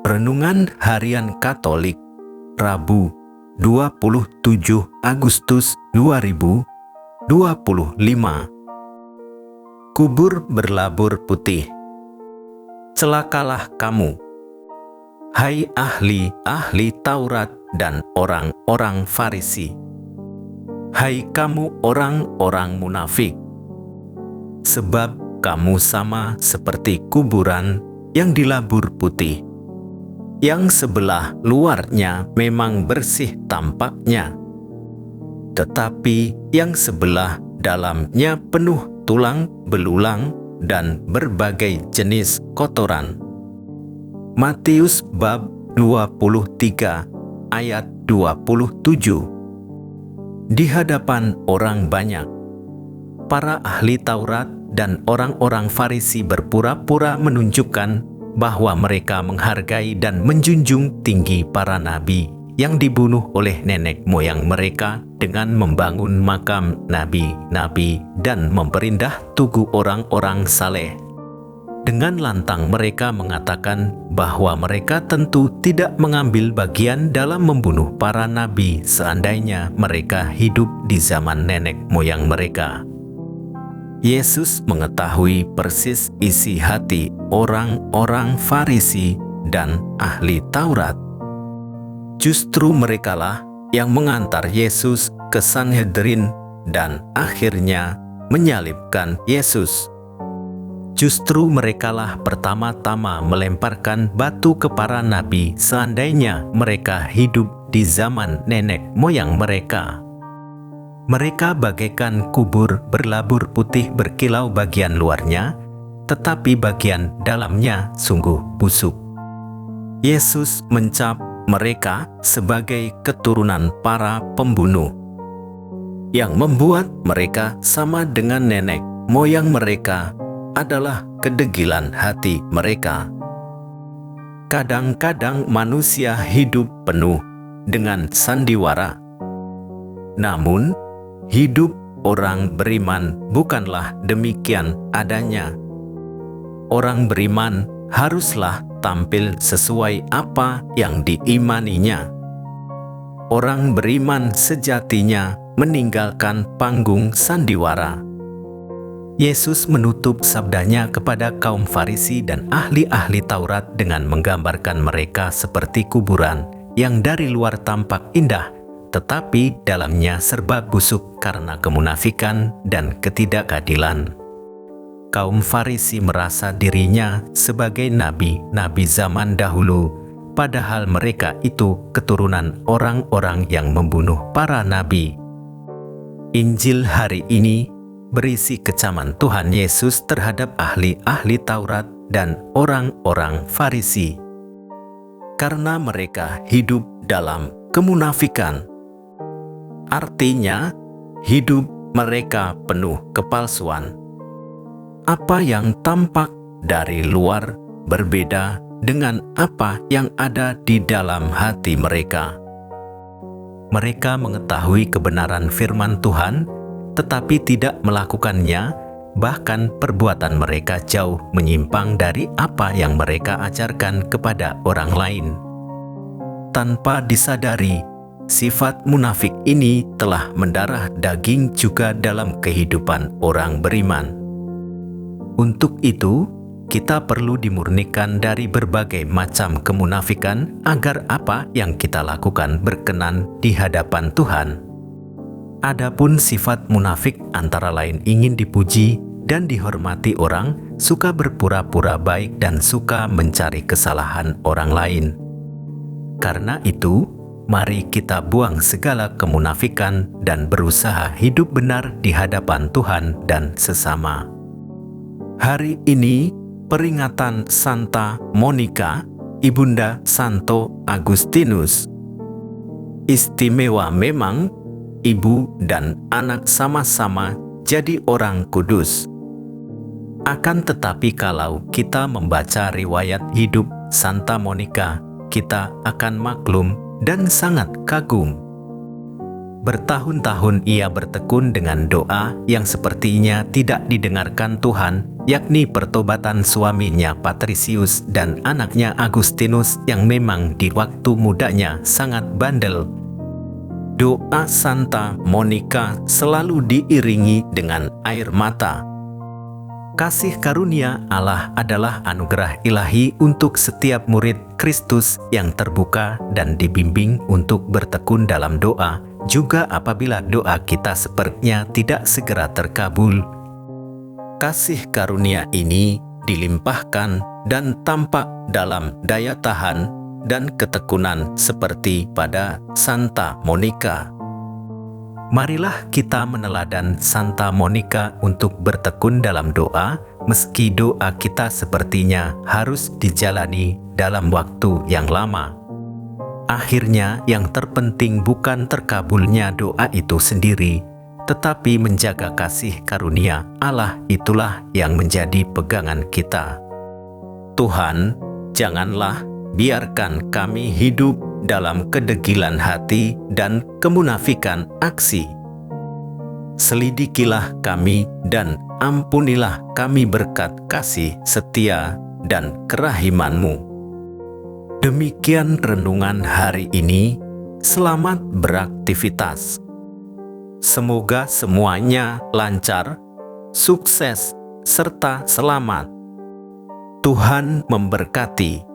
Renungan Harian Katolik, Rabu, 27 Agustus 2025. Kubur berlabur putih. Celakalah kamu, hai ahli-ahli Taurat dan orang-orang Farisi. Hai kamu orang-orang munafik, sebab kamu sama seperti kuburan yang dilabur putih, yang sebelah luarnya memang bersih tampaknya, tetapi yang sebelah dalamnya penuh tulang belulang dan berbagai jenis kotoran. Matius bab 23 ayat 27. Di hadapan orang banyak, para ahli Taurat dan orang-orang Farisi berpura-pura menunjukkan bahwa mereka menghargai dan menjunjung tinggi para nabi yang dibunuh oleh nenek moyang mereka dengan membangun makam nabi-nabi dan memperindah tugu orang-orang saleh. Dengan lantang mereka mengatakan bahwa mereka tentu tidak mengambil bagian dalam membunuh para nabi seandainya mereka hidup di zaman nenek moyang mereka. Yesus mengetahui persis isi hati orang-orang Farisi dan ahli Taurat. Justru merekalah yang mengantar Yesus ke Sanhedrin dan akhirnya menyalibkan Yesus. Justru merekalah pertama-tama melemparkan batu ke para nabi seandainya mereka hidup di zaman nenek moyang mereka. Mereka bagaikan kubur berlabur putih berkilau bagian luarnya, tetapi bagian dalamnya sungguh busuk. Yesus mencap mereka sebagai keturunan para pembunuh, yang membuat mereka sama dengan nenek moyang mereka adalah kedegilan hati mereka. Kadang-kadang manusia hidup penuh dengan sandiwara. Namun, hidup orang beriman bukanlah demikian adanya. Orang beriman haruslah tampil sesuai apa yang diimaninya. Orang beriman sejatinya meninggalkan panggung sandiwara. Yesus menutup sabdanya kepada kaum Farisi dan ahli-ahli Taurat dengan menggambarkan mereka seperti kuburan yang dari luar tampak indah, tetapi dalamnya serba busuk karena kemunafikan dan ketidakadilan. Kaum Farisi merasa dirinya sebagai nabi-nabi zaman dahulu, padahal mereka itu keturunan orang-orang yang membunuh para nabi. Injil hari ini berisi kecaman Tuhan Yesus terhadap ahli-ahli Taurat dan orang-orang Farisi, karena mereka hidup dalam kemunafikan. Artinya, hidup mereka penuh kepalsuan. Apa yang tampak dari luar berbeda dengan apa yang ada di dalam hati mereka. Mereka mengetahui kebenaran firman Tuhan, tetapi tidak melakukannya, bahkan perbuatan mereka jauh menyimpang dari apa yang mereka ajarkan kepada orang lain. Tanpa disadari, sifat munafik ini telah mendarah daging juga dalam kehidupan orang beriman. Untuk itu, kita perlu dimurnikan dari berbagai macam kemunafikan agar apa yang kita lakukan berkenan di hadapan Tuhan. Adapun sifat munafik antara lain ingin dipuji dan dihormati orang, suka berpura-pura baik dan suka mencari kesalahan orang lain. Karena itu, mari kita buang segala kemunafikan dan berusaha hidup benar di hadapan Tuhan dan sesama. Hari ini, peringatan Santa Monica, Ibunda Santo Agustinus. Istimewa memang, ibu dan anak sama-sama jadi orang kudus. Akan tetapi kalau kita membaca riwayat hidup Santa Monica, kita akan maklum dan sangat kagum. Bertahun-tahun ia bertekun dengan doa yang sepertinya tidak didengarkan Tuhan, yakni pertobatan suaminya Patrisius dan anaknya Agustinus yang memang di waktu mudanya sangat bandel. Doa Santa Monica selalu diiringi dengan air mata. Kasih karunia Allah adalah anugerah ilahi untuk setiap murid Kristus yang terbuka dan dibimbing untuk bertekun dalam doa, juga apabila doa kita sepertinya tidak segera terkabul. Kasih karunia ini dilimpahkan dan tampak dalam daya tahan dan ketekunan seperti pada Santa Monica. Marilah kita meneladan Santa Monica untuk bertekun dalam doa, meski doa kita sepertinya harus dijalani dalam waktu yang lama. Akhirnya, yang terpenting bukan terkabulnya doa itu sendiri, tetapi menjaga kasih karunia Allah itulah yang menjadi pegangan kita. Tuhan, janganlah biarkan kami hidup dalam kedegilan hati dan kemunafikan aksi. Selidikilah kami dan ampunilah kami berkat kasih setia dan kerahiman-Mu. Demikian renungan hari ini. Selamat beraktivitas. Semoga semuanya lancar, sukses, serta selamat. Tuhan memberkati.